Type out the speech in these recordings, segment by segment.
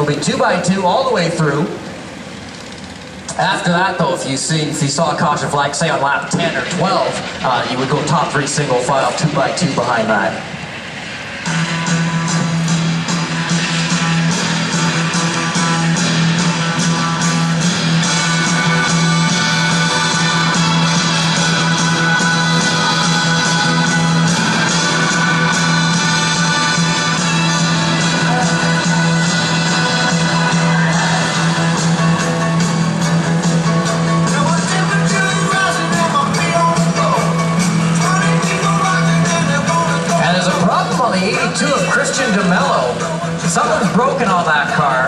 It'll be 2x2 all the way through. After that, though, if you saw a caution flag, say on lap 10 or 12, you would go top 3 single file, 2x2 behind that. Something's broken on that car.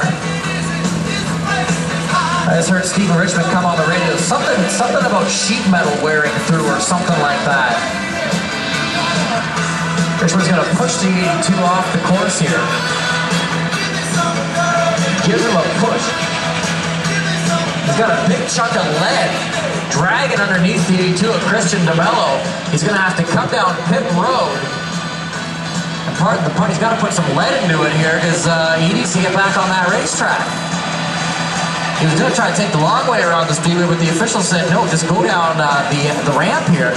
I just heard Steve Richmond come on the radio. Something about sheet metal wearing through or something like that. Richmond's going to push the 82 off the course here. Gives him a push. He's got a big chunk of lead dragging underneath the 82 of Christian DeMello. He's going to have to cut down pit road. Pardon the pun, he's got to put some lead into it here because he needs to get back on that racetrack. He was going to try to take the long way around the speedway, but the official said, no, just go down the ramp here.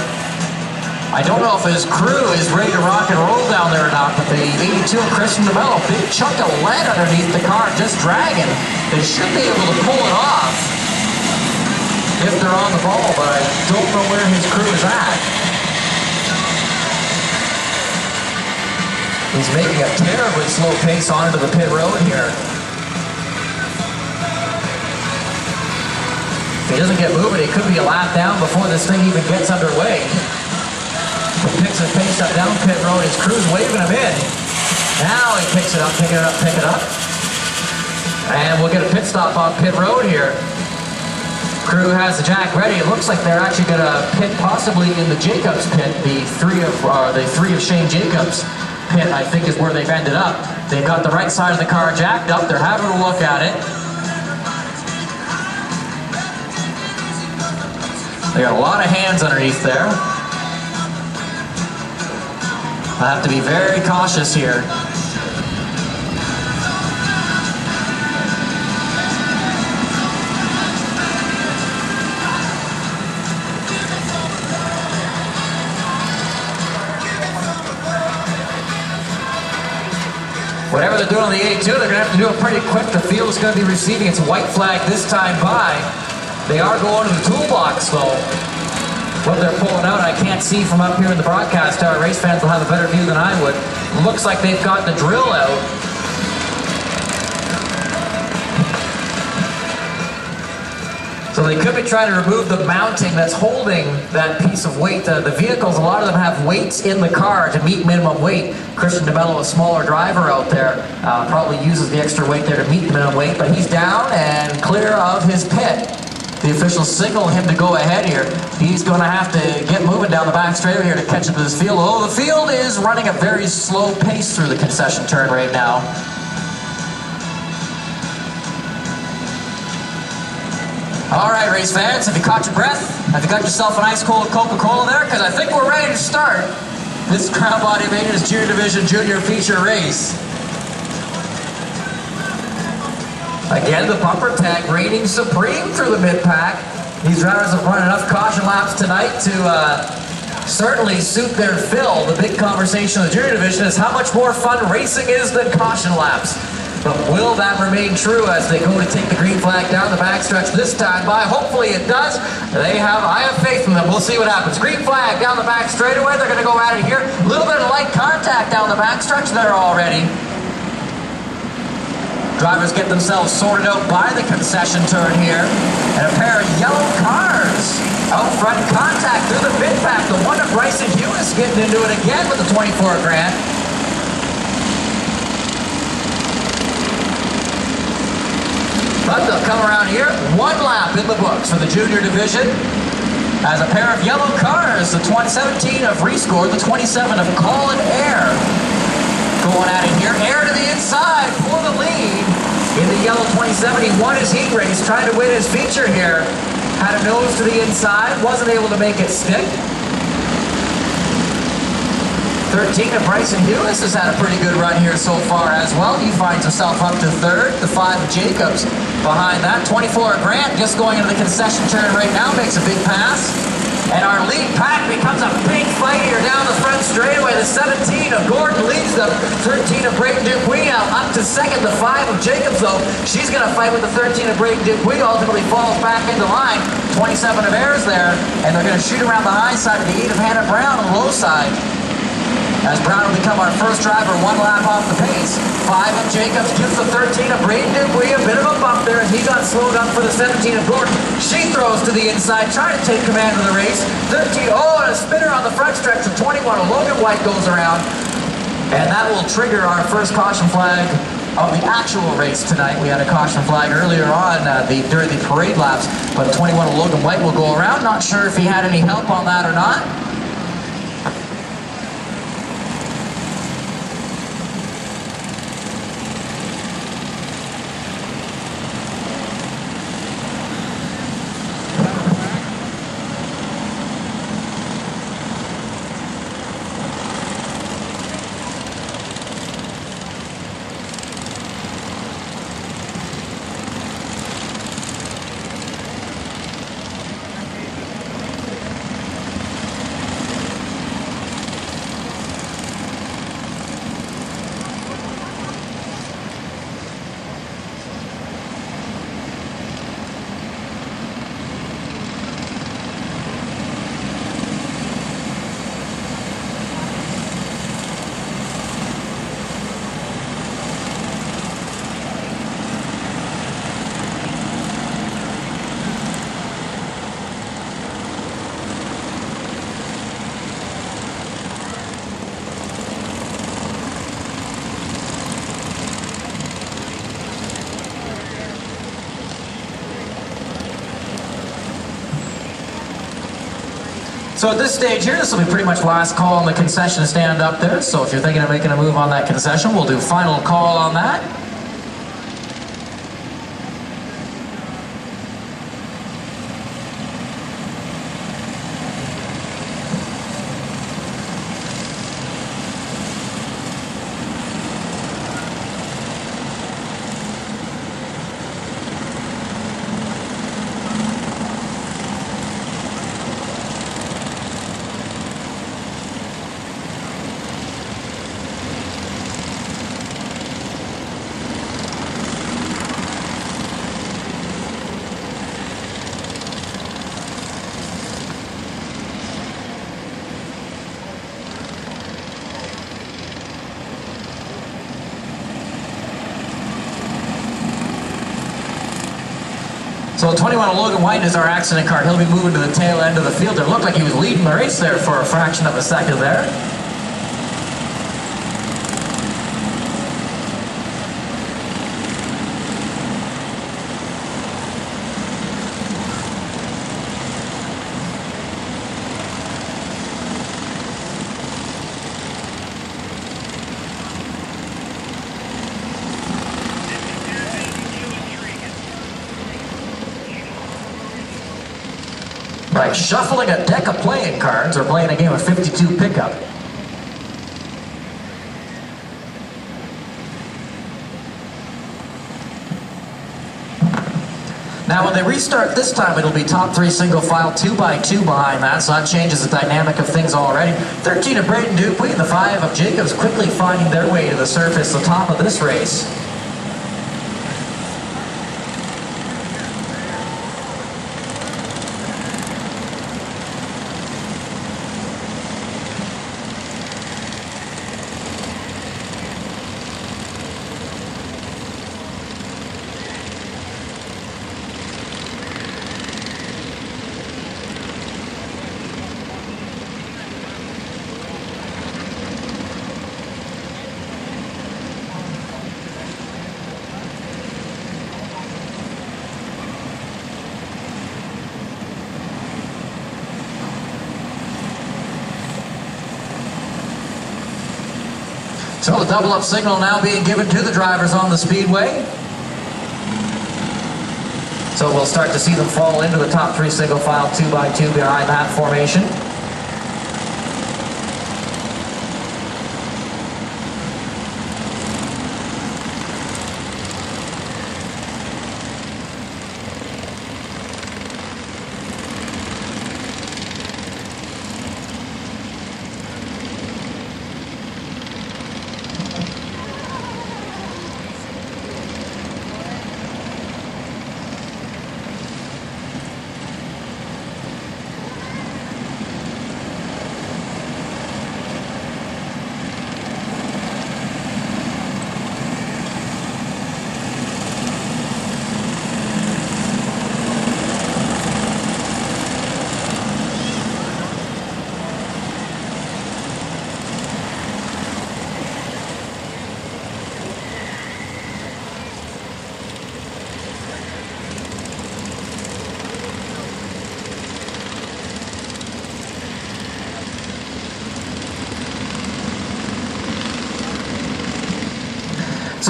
I don't know if his crew is ready to rock and roll down there or not, but the 82 of Christian DeMello, big chunk of lead underneath the car, just dragging. They should be able to pull it off if they're on the ball, but I don't know where his crew is at. He's making a terribly slow pace onto the pit road here. If he doesn't get moving, he could be a lap down before this thing even gets underway. He picks his pace up down pit road. His crew's waving him in. Now he picks it up, pick it up, pick it up. And we'll get a pit stop on pit road here. Crew has the jack ready. It looks like they're actually going to pit possibly in the Jacobs pit. The three of Shane Jacobs pit, I think, is where they've ended up. They've got the right side of the car jacked up. They're having a look at it. They got a lot of hands underneath there. I have to be very cautious here. Whatever they're doing on the 82, they're going to have to do it pretty quick. The field is going to be receiving its white flag this time by. They are going to the toolbox, though. What they're pulling out, I can't see from up here in the broadcast tower. Race fans will have a better view than I would. Looks like they've got the drill out. So they could be trying to remove the mounting that's holding that piece of weight. The vehicles, a lot of them have weights in the car to meet minimum weight. Christian DeMello, a smaller driver out there, probably uses the extra weight there to meet the minimum weight, but he's down and clear of his pit. The officials signal him to go ahead here. He's going to have to get moving down the back straightaway here to catch up to this field. Oh, the field is running a very slow pace through the concession turn right now. All right, race fans, have you caught your breath? Have you got yourself an ice cold Coca-Cola there? Because I think we're ready to start this Crown Body Maintenance Junior Division Junior Feature race. Again, the bumper tag reigning supreme through the mid-pack. These drivers have run enough caution laps tonight to certainly suit their fill. The big conversation in the Junior Division is how much more fun racing is than caution laps. But will that remain true as they go to take the green flag down the backstretch this time by? Hopefully it does. I have faith in them. We'll see what happens. Green flag down the back straightaway. They're going to go at it here. A little bit of light contact down the backstretch there already. Drivers get themselves sorted out by the concession turn here. And a pair of yellow cars. Out front contact through the mid pack. The one of Bryson Hughes getting into it again with the 24 grand. But they'll come around here. One lap in the books for the Junior Division. As a pair of yellow cars, the 2017 of Rescore, the 27 of Colin Air. Going at it here. Air to the inside for the lead. In the yellow 27, he won his heat race, trying to win his feature here. Had a nose to the inside, wasn't able to make it stick. 13 of Bryson Hewis has had a pretty good run here so far as well. He finds himself up to third. The 5 of Jacobs behind that. 24 of Grant just going into the concession turn right now, makes a big pass. And our lead pack becomes a big fight here down the front straightaway. The 17 of Gordon leads them. 13 of Brayton Dupuis now up to second. The 5 of Jacobs, though, she's going to fight with the 13 of Brayton Dupuis. Ultimately falls back into line. 27 of Ayers there. And they're going to shoot around the high side of the 8 of Hannah Brown on the low side, as Brown will become our first driver 1 lap off the pace. 5 of Jacobs gives the 13 of Brayton Dupuis a bit of a bump there as he got slowed up for the 17 of Gordon. She throws to the inside, trying to take command of the race. 13, and a spinner on the front stretch of 21 of Logan White goes around. And that will trigger our first caution flag of the actual race tonight. We had a caution flag earlier on during the parade laps, but 21 of Logan White will go around. Not sure if he had any help on that or not. So at this stage here, this will be pretty much last call on the concession stand up there. So if you're thinking of making a move on that concession, we'll do final call on that. So 21 of Logan White is our accident car. He'll be moving to the tail end of the field. It looked like he was leading the race there for a fraction of a second there. Like shuffling a deck of playing cards or playing a game of 52 pickup. Now when they restart this time, it'll be top 3 single file, 2x2 behind that, so that changes the dynamic of things already. 13 of Brayton Dupuis and the 5 of Jacobs quickly finding their way to the surface, the top of this race. So the double-up signal now being given to the drivers on the speedway. So we'll start to see them fall into the top 3 single file, 2x2 behind that formation.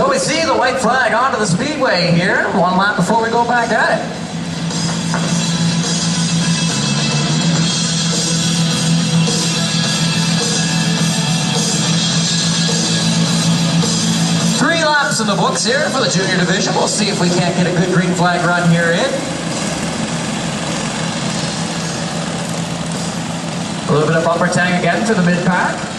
So we see the white flag onto the speedway here. One lap before we go back at it. Three laps in the books here for the junior division. We'll see if we can't get a good green flag run here in. A little bit of bumper tang again to the mid-pack.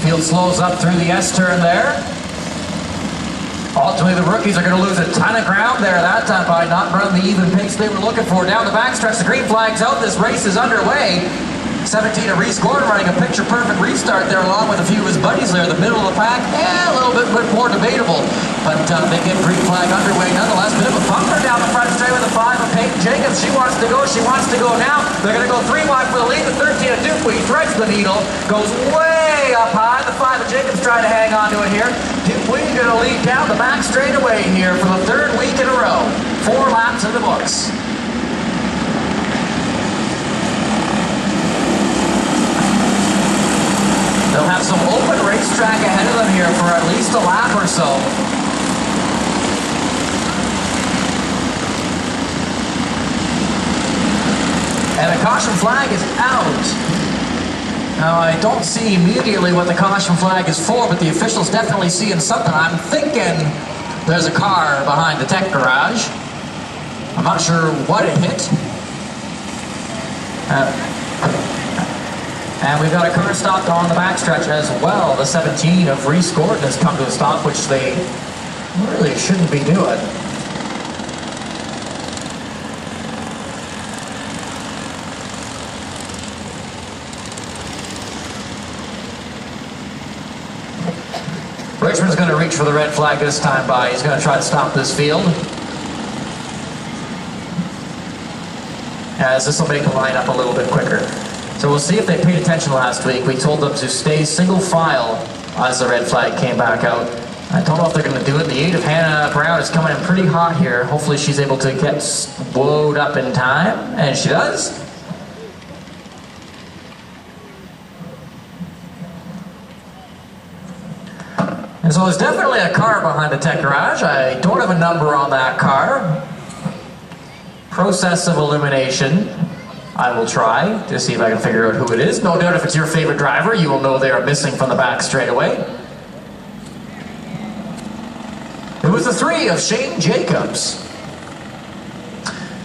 Field slows up through the S-turn there. Ultimately, the rookies are going to lose a ton of ground there that time by not running the even pace they were looking for. Down the backstretch, the green flag's out. This race is underway. 17 of Reese Gordon running a picture-perfect restart there along with a few of his buddies there in the middle of the pack. A little bit more debatable, but they get green flag underway nonetheless. Bit of a bumper down the front straight with the 5 of Peyton Jacobs. She wants to go now. They're going to go 3 wide for the lead. The 13 of Dupuis threads the needle, goes way up high. The 5 of Jacobs trying to hang on to it here. Dupuis going to lead down the back straightaway here for the 3rd week in a row. 4 laps in the books. They'll have some open racetrack ahead of them here for at least a lap or so. And the caution flag is out. Now, I don't see immediately what the caution flag is for, but the official's definitely seeing something. I'm thinking there's a car behind the tech garage. I'm not sure what it hit. And we've got a car stopped on the backstretch as well. The 17 of Reese Gordon has come to a stop, which they really shouldn't be doing. Richmond's going to reach for the red flag this time by. He's going to try to stop this field. As this will make the lineup a little bit quicker. So we'll see if they paid attention last week. We told them to stay single file as the red flag came back out. I don't know if they're going to do it. The 8 of Hannah Brown is coming in pretty hot here. Hopefully she's able to get slowed up in time, and she does. And so there's definitely a car behind the tech garage. I don't have a number on that car. Process of elimination. I will try to see if I can figure out who it is. No doubt if it's your favorite driver, you will know they are missing from the back straight away. It was the 3 of Shane Jacobs.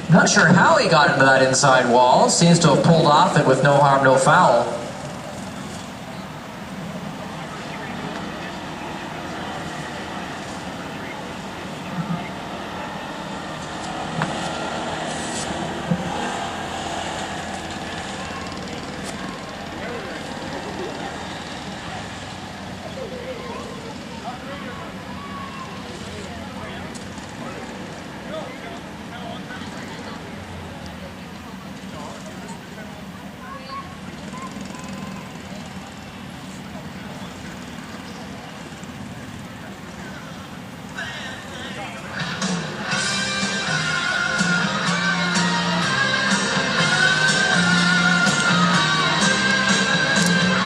Not sure how he got into that inside wall. Seems to have pulled off it with no harm, no foul.